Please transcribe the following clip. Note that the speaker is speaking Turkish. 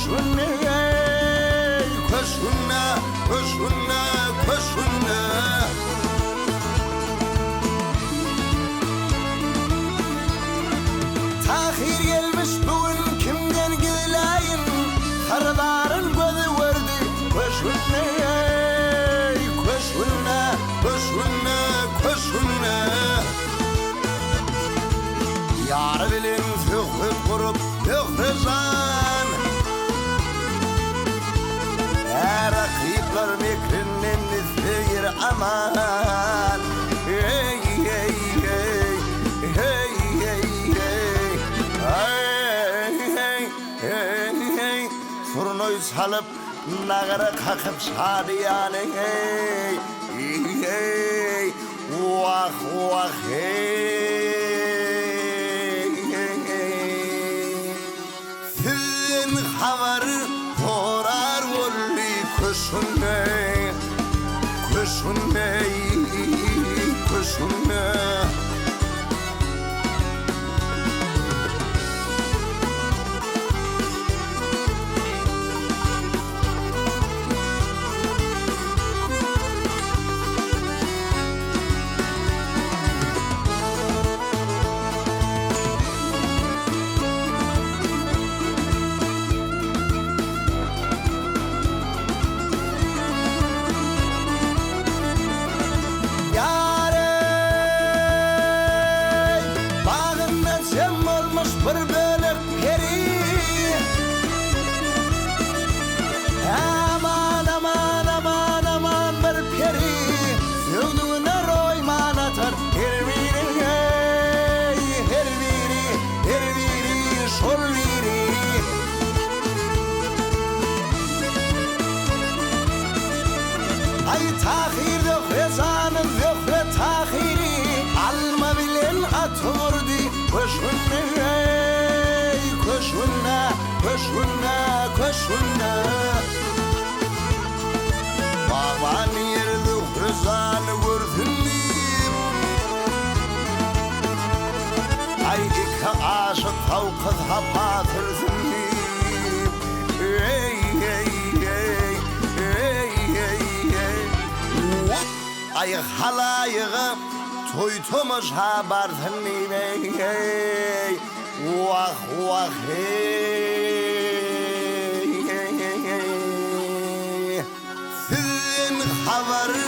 koşunne, koşunne, koşunne, koşunne. Tahir gelmiş bugün kimden gidileyin, karıların gözü verdi. Koşunne, koşunne, koşunne, koşunne. Yar bilin zühre kurup zühre zan, rakipler mikrinden nefir aman. Hey hey hey hey hey hey hey hey. Fırnoy salıp nağara kakıp şadiyan. Hey hey vah vah hey. Sizin havarı horar volli koşunne, koşunne, koşunne. Bir bölük peri, aman aman aman aman bir peri, sevduğuna royman atar her biri, her biri, her biri, şol biri. Ay tahir zöhre zanım zöhre tahiri, alma bilen at vurdu koşunne. Koşunna, koşunna, koşunna. Baban yerli hızanı gördüm. Ay iki aşık tavkız hapatırsın. Ey ey ey ey ey ey. Ay halayığı toytumuz habarsın. Ey ey. Vah vah hey, hey, hey, hey. Sizin havarı